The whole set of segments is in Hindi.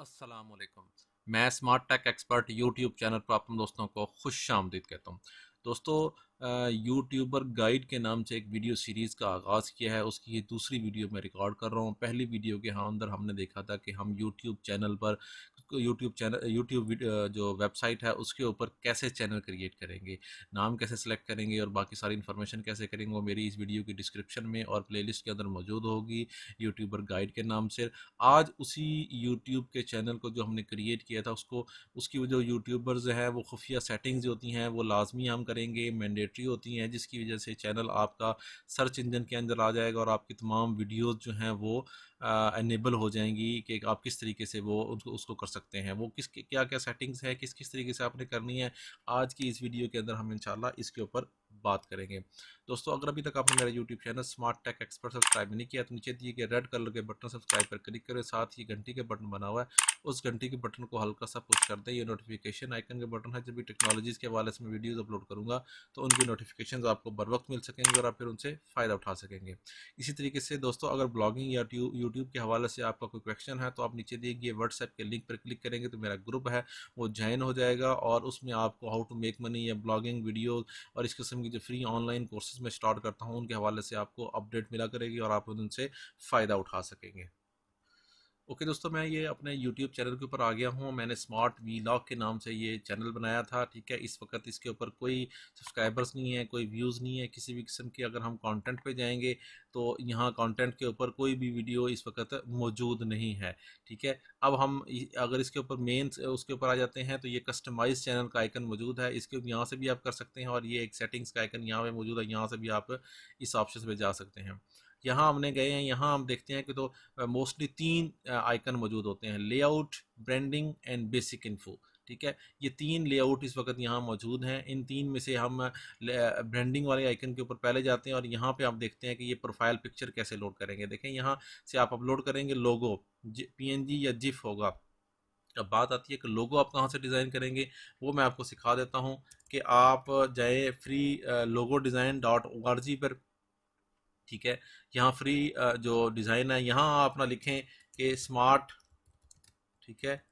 अस्सलामुअलैकुम। मैं smart tech expert YouTube channel पर आप दोस्तों को खुश आमदीद कहता हूँ। दोस्तों, यूट्यूबर गाइड के नाम से एक वीडियो सीरीज़ का आगाज़ किया है, उसकी ये दूसरी वीडियो मैं रिकॉर्ड कर रहा हूँ। पहली वीडियो के अंदर हमने देखा था कि हम यूट्यूब चैनल पर यूट्यूब जो वेबसाइट है उसके ऊपर कैसे चैनल क्रिएट करेंगे, नाम कैसे सेलेक्ट करेंगे और बाकी सारी इन्फॉर्मेशन कैसे करेंगे, वो मेरी इस वीडियो की डिस्क्रिप्शन में और प्लेलिस्ट के अंदर मौजूद होगी यूट्यूबर गाइड के नाम से। आज उसी यूट्यूब के चैनल को जो हमने क्रिएट किया था उसको, उसकी जो यूट्यूबर्स हैं वो खुफिया सेटिंग्स जो होती हैं वो लाजमी हम करेंगे, मैंडेटरी होती हैं, जिसकी वजह से चैनल आपका सर्च इंजन के अंदर आ जाएगा और आपकी तमाम वीडियोस जो हैं वो एनेबल हो जाएंगी कि आप किस तरीके से वो उसको कर सकते हैं, वो किस क्या क्या सेटिंग्स है, किस किस तरीके से आपने करनी है। आज की इस वीडियो के अंदर हम इंशाल्लाह इसके ऊपर बात करेंगे। दोस्तों, अगर अभी तक आपने मेरा YouTube channel smart tech expert subscribe नहीं किया तो नीचे दिए गए रेड कलर के बटन सब्सक्राइब पर क्लिक करें, साथ ही घंटी के बटन बना हुआ है, उस घंटी के बटन को हल्का सा पुश कर दें। ये नोटिफिकेशन आइकन के बटन है, जब भी टेक्नोलॉजीज़ के हवाले से मैं वीडियोज़ अपलोड करूँगा तो उनकी नोटिफिकेशन आपको बर वक्त मिल सकेंगे और आप फिर उनसे फ़ायदा उठा सकेंगे। इसी तरीके से दोस्तों, अगर ब्लॉगिंग या यूट्यूब के हवाले से आपका कोई क्वेश्चन है तो आप नीचे दिए गए व्हाट्सएप के लिंक पर क्लिक करेंगे तो मेरा ग्रुप है वो ज्वाइन हो जाएगा और उसमें आपको हाउ टू मेक मनी या ब्लॉगिंग वीडियो और इस किस्म की जो फ्री ऑनलाइन कोर्सेज मैं स्टार्ट करता हूँ उनके हवाले से आपको अपडेट मिला करेगी और आप उनसे फ़ायदा उठा सकेंगे। ओके दोस्तों, मैं ये अपने यूट्यूब चैनल के ऊपर आ गया हूँ। मैंने स्मार्ट वीलॉग के नाम से ये चैनल बनाया था, ठीक है। इस वक्त इसके ऊपर कोई सब्सक्राइबर्स नहीं है, कोई व्यूज़ नहीं है किसी भी किस्म की। अगर हम कंटेंट पे जाएंगे तो यहाँ कंटेंट के ऊपर कोई भी वीडियो इस वक्त मौजूद नहीं है, ठीक है। अब हम अगर इसके ऊपर मेन उसके ऊपर आ जाते हैं तो ये कस्टमाइज चैनल का आइकन मौजूद है, इसके यहाँ से भी आप कर सकते हैं और ये एक सेटिंग्स का आइकन यहाँ पे मौजूद है, यहाँ से भी आप इस ऑप्शन पे जा सकते हैं। यहाँ हमने गए हैं, यहाँ हम देखते हैं कि तो मोस्टली तीन आइकन मौजूद होते हैं, layout, branding and basic info, ठीक है। ये तीन लेआउट इस वक्त यहाँ मौजूद हैं। इन तीन में से हम ब्रांडिंग वाले आइकन के ऊपर पहले जाते हैं और यहाँ पे आप देखते हैं कि ये प्रोफाइल पिक्चर कैसे लोड करेंगे। देखें, यहाँ से आप अपलोड करेंगे लोगो, पीएनजी या जिफ होगा। अब बात आती है कि लोगो आप कहाँ से डिज़ाइन करेंगे, वो मैं आपको सिखा देता हूँ कि आप जाए free logo design dot O R G पर, ठीक है। यहाँ फ्री जो डिज़ाइन है यहाँ आप अपना लिखें कि स्मार्ट, ठीक है,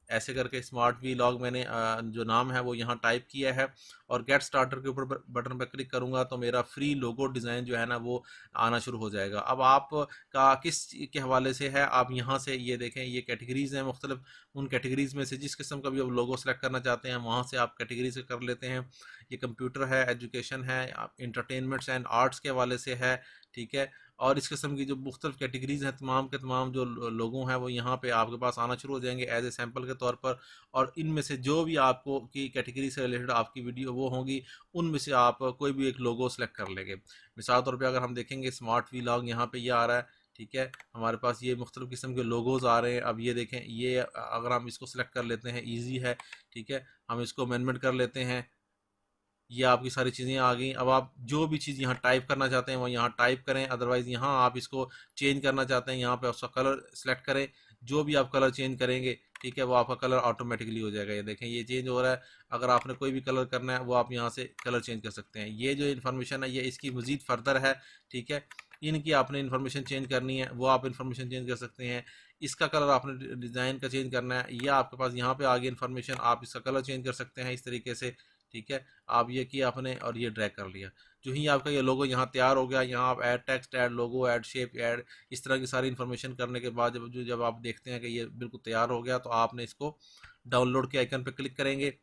ऐसे करके स्मार्ट वी लॉग मैंने जो नाम है वो यहाँ टाइप किया है और गेट स्टार्टर के ऊपर बटन पर क्लिक करूँगा तो मेरा फ्री लोगो डिज़ाइन जो है ना वो आना शुरू हो जाएगा। अब आप का किस के हवाले से है, आप यहाँ से ये देखें, ये कैटेगरीज़ हैं मुख्तलिफ, उन कैटेगरीज़ में से जिस किस्म का भी आप लोगो सेलेक्ट करना चाहते हैं वहाँ से आप कैटेगरी से कर लेते हैं। ये कंप्यूटर है, एजुकेशन है, इंटरटेनमेंट्स एंड आर्ट्स के हवाले से है, ठीक है। और इस किस्म की जो मुख्तलिफ कैटेगरीज़ हैं, तमाम के तमाम जो लोगों हैं वो यहाँ पे आपके पास आना शुरू हो जाएंगे एज ए सैम्पल के तौर पर। और इनमें से जो भी आपको की कैटेगरी से रिलेटेड आपकी वीडियो वो होंगी, उनमें से आप कोई भी एक लोगो सेलेक्ट कर लेंगे। मिसाल तौर पर अगर हम देखेंगे स्मार्ट वीलॉग यहाँ पे ये आ रहा है, ठीक है, हमारे पास ये मुख्तलिफ किस्म के लोगोज़ आ रहे हैं। अब ये देखें, ये अगर हम इसको सेलेक्ट कर लेते हैं, ईजी है, ठीक है, हम इसको अमेंडमेंट कर लेते हैं, ये आपकी सारी चीज़ें आ गई। अब आप जो भी चीज़ यहाँ टाइप करना चाहते हैं वो यहाँ टाइप करें, अदरवाइज़ यहाँ आप इसको चेंज करना चाहते हैं यहाँ पे उसका कलर सेलेक्ट करें, जो भी आप कलर चेंज करेंगे, ठीक है, वो आपका कलर ऑटोमेटिकली हो जाएगा। ये देखें, ये चेंज हो रहा है। अगर आपने कोई भी कलर करना है वो आप यहाँ से कलर चेंज कर सकते हैं। ये जो इन्फॉर्मेशन है ये इसकी मज़ीद फर्दर है, ठीक है। इनकी आपने इन्फॉर्मेशन चेंज करनी है वो आप इन्फॉर्मेशन चेंज कर सकते हैं। इसका कलर आपने डिज़ाइन का चेंज करना है, ये आपके पास यहाँ पे आ गई इन्फॉर्मेशन, आप इसका कलर चेंज कर सकते हैं इस तरीके से, ठीक है। आप ये किया आपने और ये ड्रैग कर लिया, जो ही आपका ये लोगो यहाँ तैयार हो गया। यहाँ आप ऐड टेक्स्ट, ऐड लोगो, ऐड शेप, ऐड इस तरह की सारी इन्फॉर्मेशन करने के बाद जब आप देखते हैं कि ये बिल्कुल तैयार हो गया तो आपने इसको डाउनलोड के आइकन पर क्लिक करेंगे,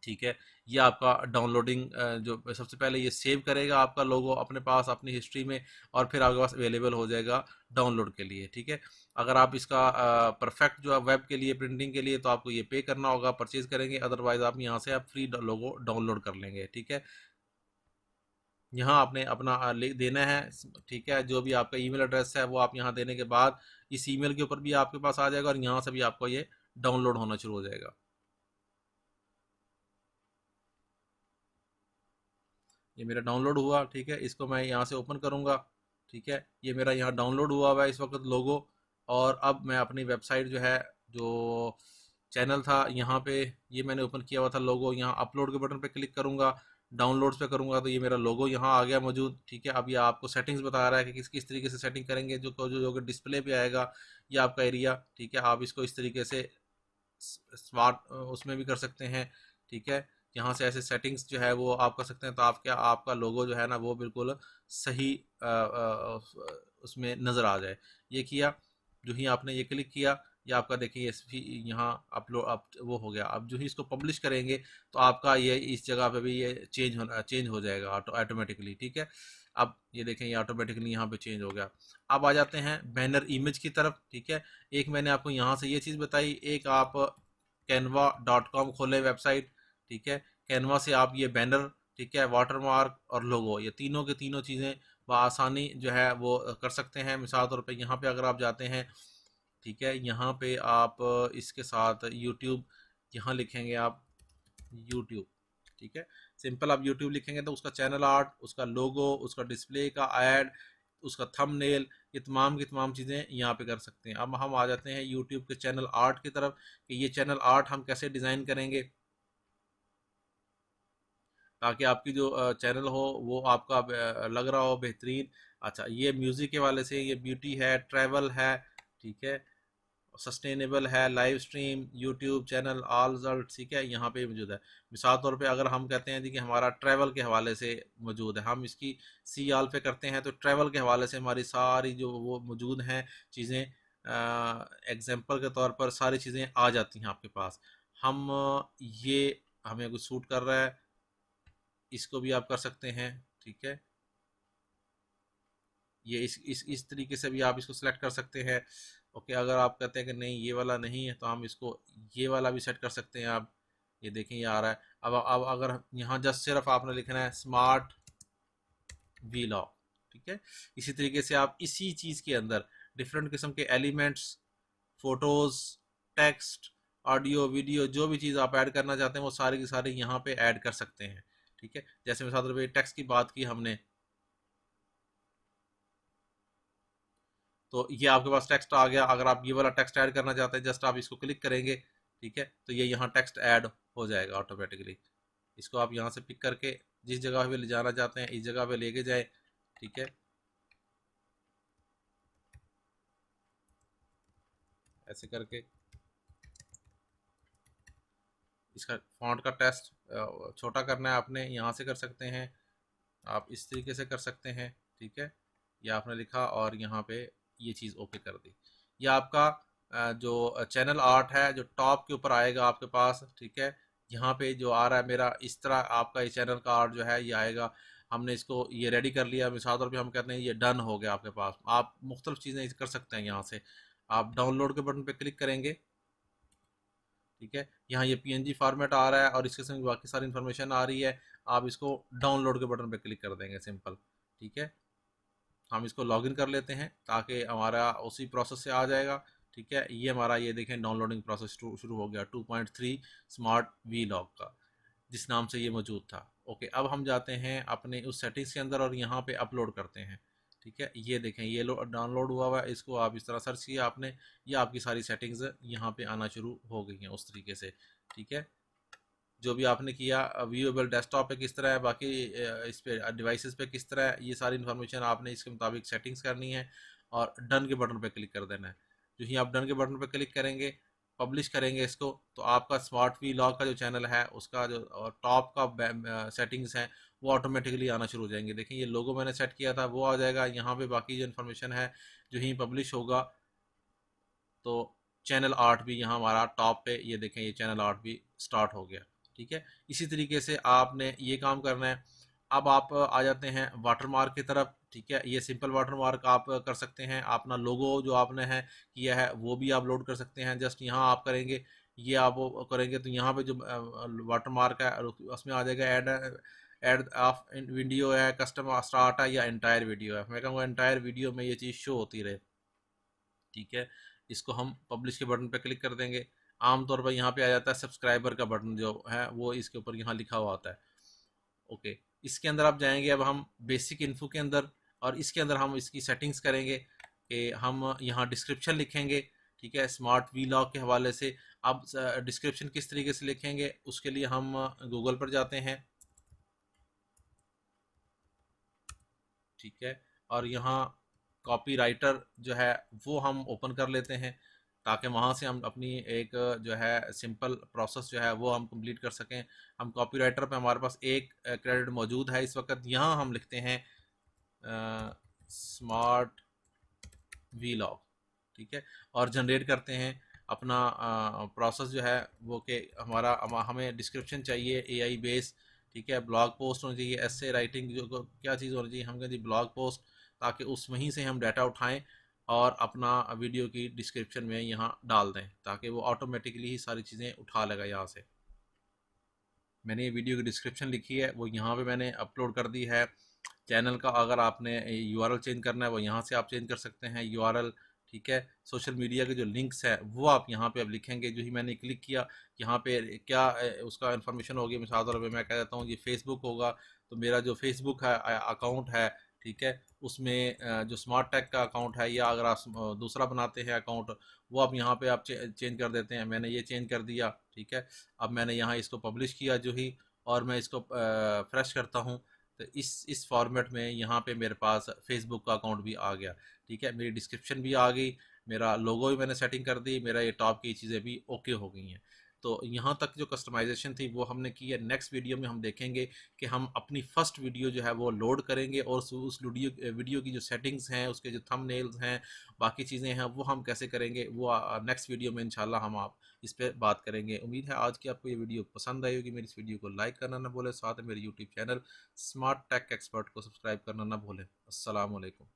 ठीक है। ये आपका डाउनलोडिंग जो सबसे पहले ये सेव करेगा आपका लोगो अपने पास अपनी हिस्ट्री में और फिर आपके पास अवेलेबल हो जाएगा डाउनलोड के लिए, ठीक है। अगर आप इसका परफेक्ट जो है वेब के लिए प्रिंटिंग के लिए तो आपको ये पे करना होगा, परचेज करेंगे, अदरवाइज आप यहाँ से आप फ्री लोगो डाउनलोड कर लेंगे, ठीक है। यहाँ आपने अपना लिख देना है, ठीक है। जो भी आपका ईमेल एड्रेस है वो आप यहाँ देने के बाद इस ईमेल के ऊपर भी आपके पास आ जाएगा और यहाँ से भी आपको ये डाउनलोड होना शुरू हो जाएगा। ये मेरा डाउनलोड हुआ, ठीक है, इसको मैं यहाँ से ओपन करूँगा, ठीक है। ये मेरा यहाँ डाउनलोड हुआ है इस वक्त लोगो। और अब मैं अपनी वेबसाइट जो है, जो चैनल था यहाँ पे, ये मैंने ओपन किया हुआ था लोगो, यहाँ अपलोड के बटन पे क्लिक करूँगा, डाउनलोड्स पे करूँगा तो ये मेरा लोगो यहाँ आ गया मौजूद, ठीक है। अब ये आपको सेटिंग्स बता रहा है कि किस किस तरीके से सेटिंग करेंगे, जो डिस्प्ले पे आएगा ये आपका एरिया, ठीक है। आप इसको इस तरीके से स्मार्ट उसमें भी कर सकते हैं, ठीक है। यहाँ से ऐसे सेटिंग्स जो है वो आप कर सकते हैं, तो आपका लोगो जो है ना वो बिल्कुल सही उसमें नज़र आ जाए। ये किया, जो ही आपने ये क्लिक किया, ये आपका देखिए यहाँ अपलोड अब वो हो गया। अब जो ही इसको पब्लिश करेंगे तो आपका ये इस जगह पे भी ये चेंज हो जाएगा ऑटोमेटिकली, ठीक है। अब ये देखें ये ऑटोमेटिकली यहाँ पे चेंज हो गया। अब आ जाते हैं बैनर इमेज की तरफ, ठीक है। एक मैंने आपको यहाँ से ये चीज़ बताई, एक आप canva.com खोले वेबसाइट, ठीक है। कैनवा से आप ये बैनर, ठीक है, वाटरमार्क और लोगो, ये तीनों के तीनों चीज़ें बआसानी जो है वो कर सकते हैं। मिसाल तौर पे यहाँ पे अगर आप जाते हैं, ठीक है, यहाँ पे आप इसके साथ यूट्यूब यहाँ लिखेंगे आप यूट्यूब, ठीक है। सिंपल आप यूट्यूब लिखेंगे तो उसका चैनल आर्ट, उसका लोगो, उसका डिस्प्ले का ऐड, उसका थंबनेल, ये तमाम की तमाम चीज़ें यहाँ पे कर सकते हैं। अब हम आ जाते हैं यूट्यूब के चैनल आर्ट की तरफ कि ये चैनल आर्ट हम कैसे डिज़ाइन करेंगे ताकि आपकी जो चैनल हो वो आपका लग रहा हो बेहतरीन। अच्छा, ये म्यूज़िक के वाले से, ये ब्यूटी है, ट्रैवल है, ठीक है, सस्टेनेबल है, live stream, YouTube channel, all result, ठीक है, यहाँ पे मौजूद है। मिसाल तौर पे अगर हम कहते हैं जी कि हमारा ट्रैवल के हवाले से मौजूद है, हम इसकी सी ऑल पे करते हैं तो ट्रैवल के हवाले से हमारी सारी जो वो मौजूद हैं चीज़ें, एग्जांपल के तौर पर सारी चीज़ें आ जाती हैं आपके पास। हम ये हमें कुछ सूट कर रहा है, इसको भी आप कर सकते हैं, ठीक है। ये इस तरीके से भी आप इसको सेलेक्ट कर सकते हैं। ओके, अगर आप कहते हैं कि नहीं ये वाला नहीं है तो हम इसको ये वाला भी सेट कर सकते हैं। आप ये देखें ये आ रहा है। अब अगर यहाँ जस्ट सिर्फ आपने लिखना है स्मार्ट वीलॉग, ठीक है। इसी तरीके से आप इसी चीज़ के अंदर डिफरेंट किस्म के elements, photos, text, audio, video, जो भी चीज़ आप ऐड करना चाहते हैं वो सारी की सारी यहाँ पे ऐड कर सकते हैं, ठीक है। जैसे मिसाल तौर पे टेक्स्ट की बात की हमने, तो ये आपके पास टेक्स्ट आ गया। अगर आप ये वाला टेक्स्ट ऐड करना चाहते हैं जस्ट आप इसको क्लिक करेंगे, ठीक है, तो ये यहाँ टेक्स्ट ऐड हो जाएगा ऑटोमेटिकली। इसको आप यहाँ से पिक करके जिस जगह पे ले जाना चाहते हैं इस जगह पे लेके जाए, ठीक है, ऐसे करके इसका फॉन्ट का टेस्ट छोटा करना है आपने, यहाँ से कर सकते हैं, आप इस तरीके से कर सकते हैं, ठीक है। ये आपने लिखा और यहाँ पे ये चीज़ ओके कर दी। ये आपका जो चैनल आर्ट है जो टॉप के ऊपर आएगा आपके पास, ठीक है। यहाँ पे जो आ रहा है मेरा इस तरह आपका ये चैनल का आर्ट जो है ये आएगा। हमने इसको ये रेडी कर लिया, मिसाल तौर पे हम कहते हैं ये डन हो गया आपके पास। आप मुख्तलिफ चीज़ें कर सकते हैं। यहाँ से आप डाउनलोड के बटन पे क्लिक करेंगे, ठीक है, यहाँ ये पीएनजी फॉर्मेट आ रहा है और इसके संग बाकी सारी इन्फॉर्मेशन आ रही है। आप इसको डाउनलोड के बटन पे क्लिक कर देंगे, सिंपल, ठीक है। हम इसको लॉगिन कर लेते हैं ताकि हमारा उसी प्रोसेस से आ जाएगा, ठीक है। ये हमारा ये देखें डाउनलोडिंग प्रोसेस शुरू हो गया 2.3 स्मार्ट वी लॉग का, जिस नाम से ये मौजूद था। ओके, अब हम जाते हैं अपने उस सेटिंग्स के अंदर और यहाँ पे अपलोड करते हैं, ठीक है। ये देखें ये डाउनलोड हुआ हुआ है, इसको आप इस तरह सर्च किया आपने, ये आपकी सारी सेटिंग्स यहाँ पे आना शुरू हो गई हैं उस तरीके से, ठीक है। जो भी आपने किया व्यूएबल डेस्कटॉप पे किस तरह है, बाकी इस पे डिवाइसेस पे किस तरह है, ये सारी इन्फॉर्मेशन आपने इसके मुताबिक सेटिंग्स करनी है और डन के बटन पे क्लिक कर देना है। जो ही आप डन के बटन पे क्लिक करेंगे, पब्लिश करेंगे इसको, तो आपका स्मार्ट वी लॉग का जो चैनल है उसका जो टॉप का सेटिंग्स हैं वो ऑटोमेटिकली आना शुरू हो जाएंगे। देखिए ये लोगो मैंने सेट किया था वो आ जाएगा यहाँ पे, बाकी जो इन्फॉर्मेशन है जो ही पब्लिश होगा तो चैनल आर्ट भी यहाँ हमारा टॉप पे, ये देखें ये चैनल आर्ट भी स्टार्ट हो गया, ठीक है। इसी तरीके से आपने ये काम करना है। अब आप आ जाते हैं वाटरमार्क की तरफ, ठीक है। ये सिंपल वाटरमार्क आप कर सकते हैं, अपना लोगो जो आपने है किया है वो भी आप लोड कर सकते हैं। जस्ट यहाँ आप करेंगे, ये आप वो करेंगे तो यहाँ पे जो वाटरमार्क है उसमें आ जाएगा ऐड, ऐड ऑफ वीडियो है, कस्टम स्टार्ट है या एंटायर वीडियो है। मैं कहूँगा एंटायर वीडियो में ये चीज़ शो होती रहे, ठीक है। इसको हम पब्लिश के बटन पर क्लिक कर देंगे। आमतौर पर यहाँ पे आ जाता है सब्सक्राइबर का बटन जो है वो इसके ऊपर यहाँ लिखा हुआ आता है। ओके, इसके अंदर आप जाएंगे अब हम बेसिक इन्फो के अंदर, और इसके अंदर हम इसकी सेटिंग्स करेंगे कि हम यहाँ डिस्क्रिप्शन लिखेंगे, ठीक है, स्मार्ट वी लॉग के हवाले से। अब डिस्क्रिप्शन किस तरीके से लिखेंगे उसके लिए हम गूगल पर जाते हैं, ठीक है। और यहाँ कॉपीराइटर जो है वो हम ओपन कर लेते हैं, ताकि वहाँ से हम अपनी एक जो है सिंपल प्रोसेस जो है वो हम कंप्लीट कर सकें। हम कॉपीराइटर पे हमारे पास एक क्रेडिट मौजूद है इस वक्त। यहाँ हम लिखते हैं स्मार्ट वीलॉग, ठीक है, और जनरेट करते हैं अपना प्रोसेस जो है वो कि हमारा हमें डिस्क्रिप्शन चाहिए एआई बेस, ठीक है, ब्लॉग पोस्ट होनी चाहिए, ऐसे राइटिंग जो क्या चीज़ होनी चाहिए, हम कहते हैं ब्लॉग पोस्ट, ताकि उस वहीं से हम डाटा उठाएं और अपना वीडियो की डिस्क्रिप्शन में यहाँ डाल दें, ताकि वो ऑटोमेटिकली ही सारी चीज़ें उठा लेगा यहाँ से। मैंने ये वीडियो की डिस्क्रिप्शन लिखी है वो यहाँ पे मैंने अपलोड कर दी है। चैनल का अगर आपने यूआरएल चेंज करना है वो यहाँ से आप चेंज कर सकते हैं यूआरएल, ठीक है। सोशल मीडिया के जो लिंक्स है वो आप यहाँ पे अब लिखेंगे, जो ही मैंने क्लिक किया यहाँ पे क्या उसका इन्फॉर्मेशन होगी, मिसाल तौर पर मैं कह देता हूँ ये फेसबुक होगा, तो मेरा जो फेसबुक है अकाउंट है, ठीक है, उसमें जो स्मार्ट टैग का अकाउंट है, या अगर आप दूसरा बनाते हैं अकाउंट वो आप यहाँ पे आप चेंज कर देते हैं। मैंने ये चेंज कर दिया, ठीक है। अब मैंने यहाँ इसको पब्लिश किया जो ही, और मैं इसको फ्रेश करता हूँ, तो इस फॉर्मेट में यहाँ पे मेरे पास फेसबुक का अकाउंट भी आ गया, ठीक है, मेरी डिस्क्रिप्शन भी आ गई, मेरा लोगो भी मैंने सेटिंग कर दी, मेरा ये टॉप की चीज़ें भी ओके हो गई हैं। तो यहाँ तक जो कस्टमाइजेशन थी वो हमने की है। नेक्स्ट वीडियो में हम देखेंगे कि हम अपनी फर्स्ट वीडियो जो है वो लोड करेंगे, और उस वीडियो की जो सेटिंग्स हैं, उसके जो थंबनेल्स हैं, बाकी चीज़ें हैं, वो हम कैसे करेंगे वो नेक्स्ट वीडियो में इंशाल्लाह हम आप इस पर बात करेंगे। उम्मीद है आज की आपको ये वीडियो पसंद आई होगी। मेरी इस वीडियो को लाइक करना ना भूलें, साथ में मेरे YouTube channel smart tech expert को सब्सक्राइब करना ना भूलें। अस्सलाम वालेकुम।